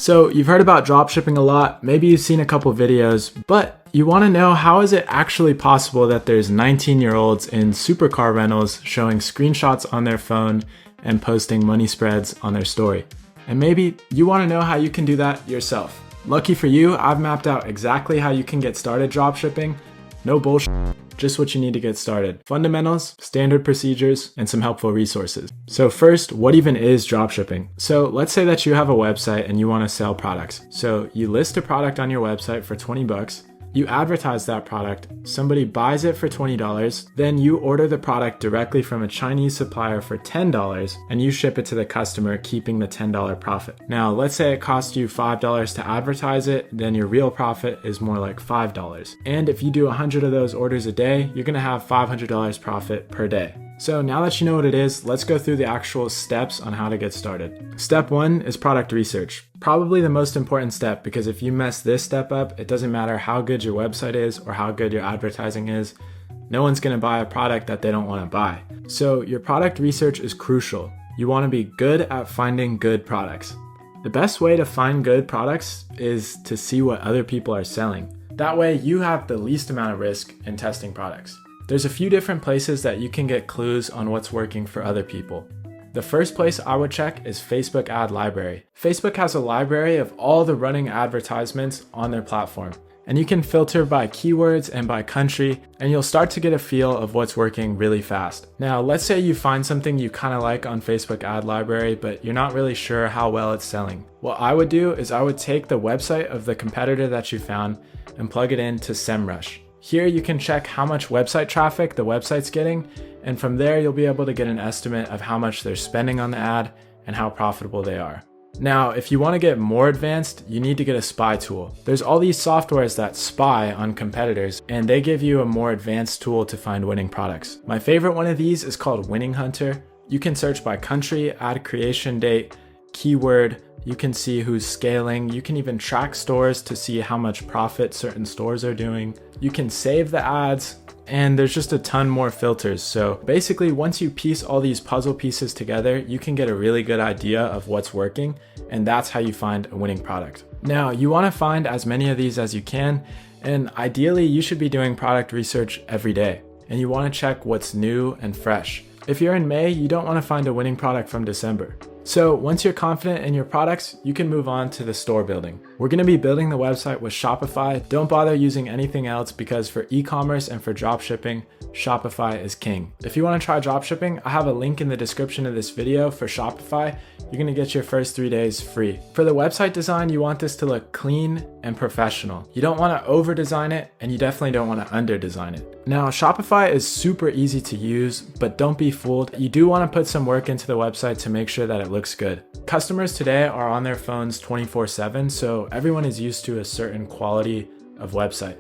So you've heard about dropshipping a lot, maybe you've seen a couple videos, but you want to know, how is it actually possible that there's 19-year-olds in supercar rentals showing screenshots on their phone and posting money spreads on their story? And maybe you want to know how you can do that yourself. Lucky for you, I've mapped out exactly how you can get started dropshipping. No bullshit, just what you need to get started. Fundamentals, standard procedures, and some helpful resources. So first, what even is dropshipping? So let's say that you have a website and you want to sell products. So you list a product on your website for 20 bucks. You advertise that product, somebody buys it for $20, then you order the product directly from a Chinese supplier for $10 and you ship it to the customer, keeping the $10 profit. Now, let's say it cost you $5 to advertise it, then your real profit is more like $5. And if you do 100 of those orders a day, you're gonna have $500 profit per day. So now that you know what it is, let's go through the actual steps on how to get started. Step 1 is product research. Probably the most important step, because if you mess this step up, it doesn't matter how good your website is or how good your advertising is. No one's gonna buy a product that they don't wanna buy. So your product research is crucial. You wanna be good at finding good products. The best way to find good products is to see what other people are selling. That way you have the least amount of risk in testing products. There's a few different places that you can get clues on what's working for other people. The first place I would check is Facebook ad library. Facebook has a library of all the running advertisements on their platform. And you can filter by keywords and by country, and you'll start to get a feel of what's working really fast. Now, let's say you find something you kind of like on Facebook ad library, but you're not really sure how well it's selling. What I would do is I would take the website of the competitor that you found and plug it into SEMrush. Here you can check how much website traffic the website's getting, and from there you'll be able to get an estimate of how much they're spending on the ad and how profitable they are. Now, if you want to get more advanced, you need to get a spy tool. There's all these softwares that spy on competitors, and they give you a more advanced tool to find winning products. My favorite one of these is called Winning Hunter. You can search by country, ad creation date, keyword. You can see who's scaling. You can even track stores to see how much profit certain stores are doing. You can save the ads, and there's just a ton more filters. So basically, once you piece all these puzzle pieces together, you can get a really good idea of what's working, and that's how you find a winning product. Now, you want to find as many of these as you can, and ideally, you should be doing product research every day, and you want to check what's new and fresh. If you're in May, you don't want to find a winning product from December. So once you're confident in your products, you can move on to the store building. We're going to be building the website with Shopify. Don't bother using anything else, because for e-commerce and for dropshipping, Shopify is king. If you want to try dropshipping, I have a link in the description of this video for Shopify. You're going to get your first 3 days free. For the website design, you want this to look clean and professional. You don't want to over design it, and you definitely don't want to under design it. Now, Shopify is super easy to use, but don't be fooled. You do want to put some work into the website to make sure that it looks good. Customers today are on their phones 24/7, so everyone is used to a certain quality of website.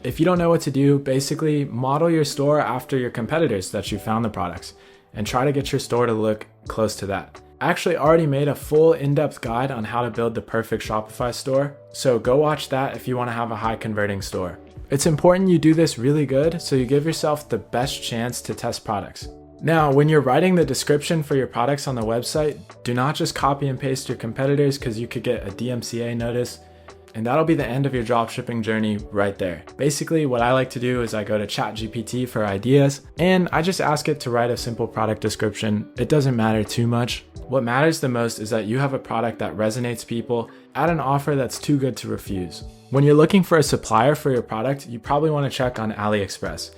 If you don't know what to do, basically model your store after your competitors that you found the products, and try to get your store to look close to that. I actually already made a full in-depth guide on how to build the perfect Shopify store, so go watch that if you want to have a high converting store. It's important you do this really good so you give yourself the best chance to test products. Now, when you're writing the description for your products on the website, do not just copy and paste your competitors, because you could get a DMCA notice, and that'll be the end of your dropshipping journey right there. Basically, what I like to do is I go to ChatGPT for ideas, and I just ask it to write a simple product description. It doesn't matter too much. What matters the most is that you have a product that resonates people at an offer that's too good to refuse. When you're looking for a supplier for your product, you probably want to check on AliExpress.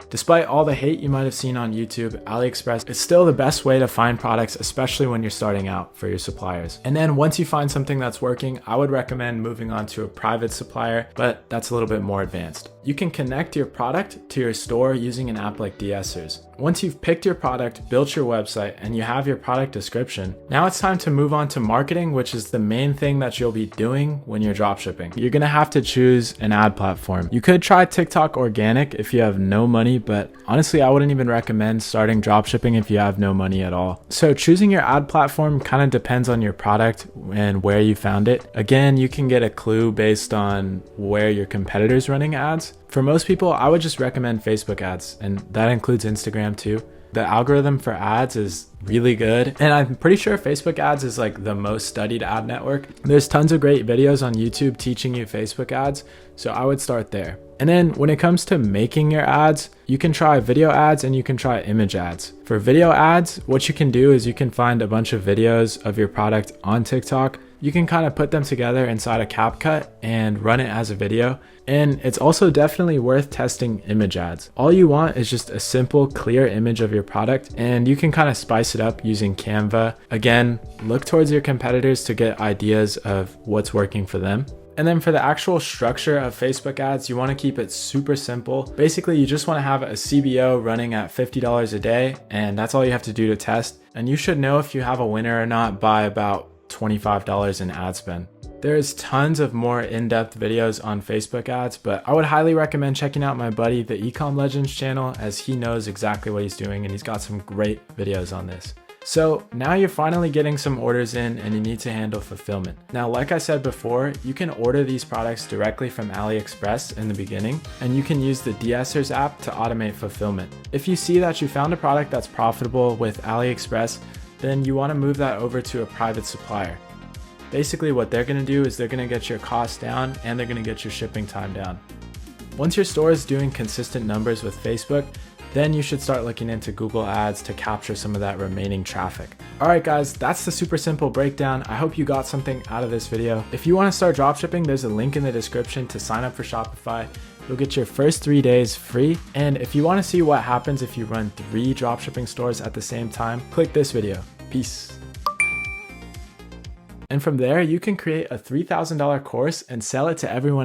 Despite all the hate you might have seen on YouTube, AliExpress is still the best way to find products, especially when you're starting out for your suppliers. And then once you find something that's working, I would recommend moving on to a private supplier, but that's a little bit more advanced. You can connect your product to your store using an app like DSers. Once you've picked your product, built your website, and you have your product description, now it's time to move on to marketing, which is the main thing that you'll be doing when you're dropshipping. You're gonna have to choose an ad platform. You could try TikTok organic if you have no money, but honestly, I wouldn't even recommend starting dropshipping if you have no money at all. So choosing your ad platform kind of depends on your product and where you found it. Again, you can get a clue based on where your competitor's running ads. For most people, I would just recommend Facebook ads, and that includes Instagram too. the algorithm for ads is really good. And I'm pretty sure Facebook ads is like the most studied ad network. There's tons of great videos on YouTube teaching you Facebook ads, so I would start there. And then when it comes to making your ads, you can try video ads and you can try image ads. For video ads, what you can do is you can find a bunch of videos of your product on TikTok. You can kind of put them together inside a CapCut and run it as a video. And it's also definitely worth testing image ads. All you want is just a simple, clear image of your product, and you can kind of spice it up using Canva. Again, look towards your competitors to get ideas of what's working for them. And then for the actual structure of Facebook ads, you want to keep it super simple. Basically, you just want to have a CBO running at $50 a day, and that's all you have to do to test. And you should know if you have a winner or not by about $25 in ad spend. There's tons of more in-depth videos on Facebook ads, but I would highly recommend checking out my buddy, the Ecom Legends channel, as he knows exactly what he's doing and he's got some great videos on this. So now you're finally getting some orders in and you need to handle fulfillment. Now, like I said before, you can order these products directly from AliExpress in the beginning, and you can use the de-essers app to automate fulfillment. If you see that you found a product that's profitable with AliExpress, then you want to move that over to a private supplier. Basically what they're going to do is they're going to get your costs down and they're going to get your shipping time down. Once your store is doing consistent numbers with Facebook, then you should start looking into Google Ads to capture some of that remaining traffic. All right, guys, that's the super simple breakdown. I hope you got something out of this video. If you want to start dropshipping, there's a link in the description to sign up for Shopify. You'll get your first 3 days free. And if you want to see what happens if you run 3 dropshipping stores at the same time, click this video. Peace. And from there, you can create a $3,000 course and sell it to everyone